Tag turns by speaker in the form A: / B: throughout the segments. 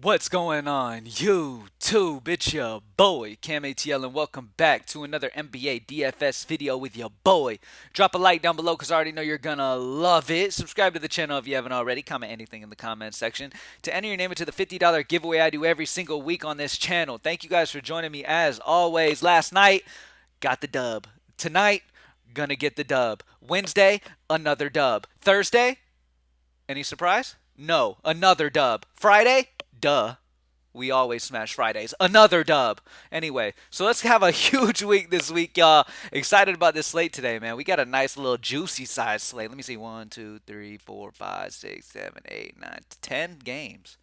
A: What's going on, YouTube? It's your boy, CamATL, and welcome back to another NBA DFS video with your boy. Drop a like down below because I already know you're gonna love it. Subscribe to the channel if you haven't already. Comment anything in the comment section to enter your name into the $50 giveaway I do every single week on this channel. Thank you guys for joining me as always. Last night, got the dub. Tonight, gonna get the dub. Wednesday, another dub. Thursday, any surprise? No, another dub. Friday? Duh. We always smash Fridays. Another dub. Anyway, so let's have a huge week this week, y'all. Excited about this slate today, man. We got a nice little juicy size slate. Let me see. 1, 2, 3, 4, 5, 6, 7, 8, 9, 10 games.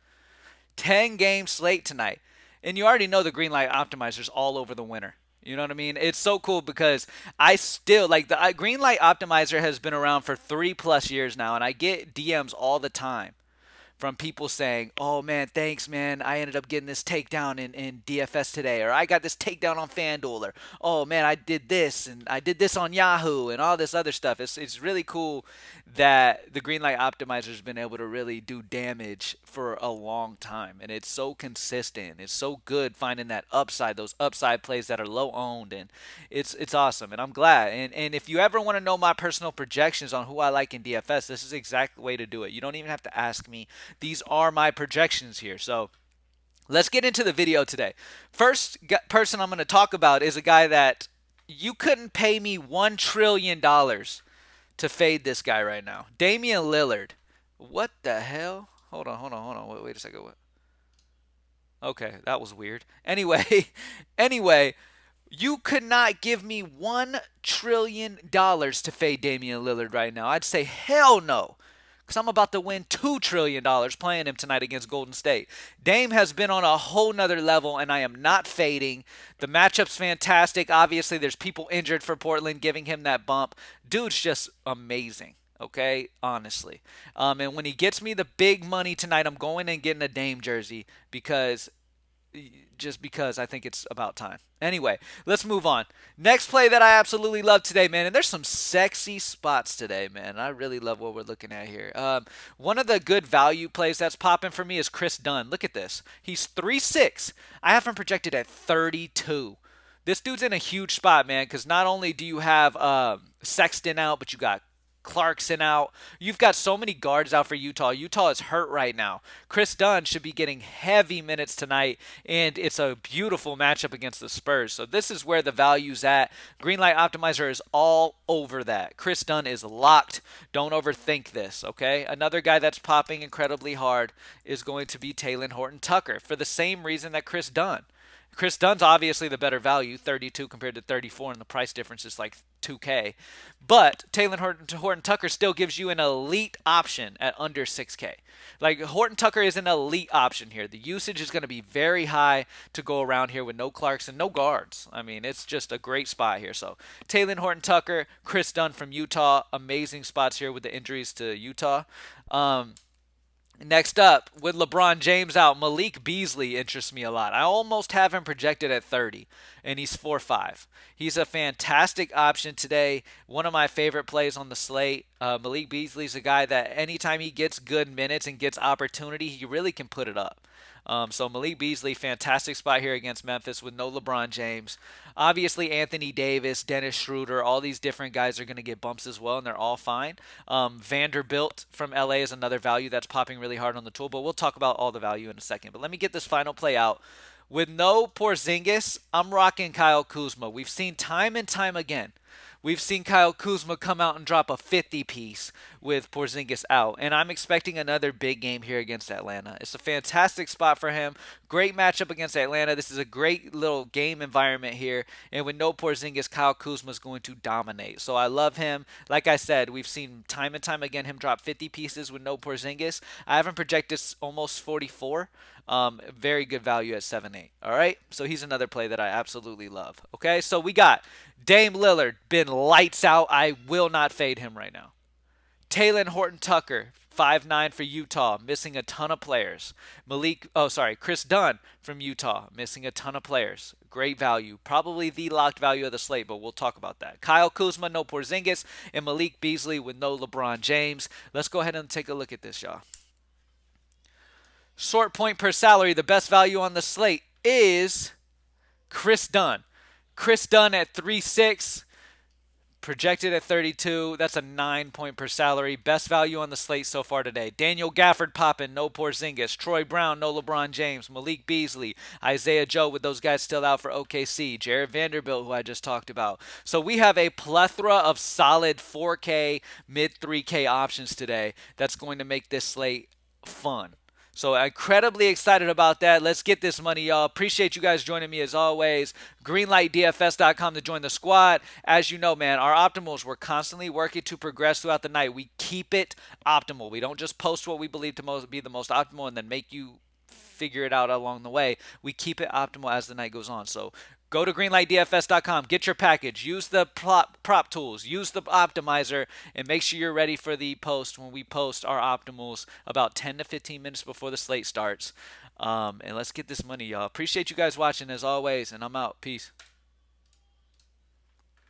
A: 10 game slate tonight. And you already know the Greenlight optimizers all over the winner. You know what I mean? It's so cool because I still like the Greenlight optimizer has been around for 3+ years now, and I get DMs all the time from people saying, "Oh man, thanks man, I ended up getting this takedown in DFS today," or "I got this takedown on FanDuel," or "Oh man, I did this and I did this on Yahoo," and all this other stuff. It's really cool that the Greenlight optimizer has been able to really do damage for a long time, and it's so consistent. It's so good finding that upside, those upside plays that are low owned, and it's awesome. And I'm glad. And if you ever want to know my personal projections on who I like in DFS, this is the exact way to do it. You don't even have to ask me. These are my projections here. So let's get into the video today. First person I'm going to talk about is a guy that you couldn't pay me $1 trillion to fade this guy right now. Damian Lillard. What the hell? Hold on. Wait a second. What? Okay, that was weird. Anyway, anyway, you could not give me $1 trillion to fade Damian Lillard right now. I'd say hell no. Because I'm about to win $2 trillion playing him tonight against Golden State. Dame has been on a whole nother level, and I am not fading. The matchup's fantastic. Obviously, there's people injured for Portland giving him that bump. Dude's just amazing. Okay, honestly. And when he gets me the big money tonight, I'm going and getting a Dame jersey because I think it's about time. Anyway, let's move on. Next play that I absolutely love today, man, and there's some sexy spots today, man. I really love what we're looking at here. One of the good value plays that's popping for me is Chris Dunn. Look at this. He's 3-6. I have him projected at 32. This dude's in a huge spot, man, because not only do you have Sexton out, but you got Clarkson out. You've got so many guards out for Utah. Utah is hurt right now. Chris Dunn should be getting heavy minutes tonight, and it's a beautiful matchup against the Spurs. So this is where the value's at. Greenlight Optimizer is all over that. Chris Dunn is locked. Don't overthink this, okay? Another guy that's popping incredibly hard is going to be Talen Horton-Tucker for the same reason that Chris Dunn. Chris Dunn's obviously the better value, 32 compared to 34, and the price difference is like 2K. But Taylor Horton-Tucker still gives you an elite option at under 6K. Like Horton-Tucker is an elite option here. The usage is going to be very high to go around here with no Clarkson, no guards. I mean, it's just a great spot here. So Taylor Horton-Tucker, Chris Dunn from Utah, amazing spots here with the injuries to Utah. Next up, with LeBron James out, Malik Beasley interests me a lot. I almost have him projected at 30, and he's 4-5. He's a fantastic option today. One of my favorite plays on the slate. Malik Beasley's a guy that anytime he gets good minutes and gets opportunity, he really can put it up. So Malik Beasley, fantastic spot here against Memphis with no LeBron James. Obviously, Anthony Davis, Dennis Schroeder, all these different guys are going to get bumps as well, and they're all fine. Vanderbilt from LA is another value that's popping really hard on the tool, but we'll talk about all the value in a second. But let me get this final play out. With no Porzingis, I'm rocking Kyle Kuzma. We've seen time and time again. We've seen Kyle Kuzma come out and drop a 50 piece with Porzingis out, and I'm expecting another big game here against Atlanta. It's a fantastic spot for him. Great matchup against Atlanta. This is a great little game environment here, and with no Porzingis, Kyle Kuzma is going to dominate. So I love him. Like I said, we've seen time and time again him drop 50 pieces with no Porzingis. I haven't projected almost 44. Very good value at 7-8. All right, so he's another play that I absolutely love. Okay, so we got Dame Lillard, been lights out. I will not fade him right now. Talen Horton-Tucker, 5'9" for Utah, missing a ton of players. Chris Dunn from Utah, missing a ton of players. Great value. Probably the locked value of the slate, but we'll talk about that. Kyle Kuzma, no Porzingis, and Malik Beasley with no LeBron James. Let's go ahead and take a look at this, y'all. Short point per salary, the best value on the slate is Chris Dunn. Chris Dunn at 3.6. Projected at 32. That's a 9 point per salary. Best value on the slate so far today. Daniel Gafford popping, no Porzingis. Troy Brown, no LeBron James. Malik Beasley. Isaiah Joe with those guys still out for OKC. Jared Vanderbilt, who I just talked about. So we have a plethora of solid 4K, mid 3K options today that's going to make this slate fun. So incredibly excited about that. Let's get this money, y'all. Appreciate you guys joining me as always. GreenlightDFS.com to join the squad. As you know, man, our optimals, we're constantly working to progress throughout the night. We keep it optimal. We don't just post what we believe to be the most optimal and then make you figure it out along the way. We keep it optimal as the night goes on. So go to greenlightdfs.com, get your package, use the prop tools, use the optimizer, and make sure you're ready for the post when we post our optimals about 10 to 15 minutes before the slate starts. And let's get this money, y'all. Appreciate you guys watching as always, and I'm out. Peace.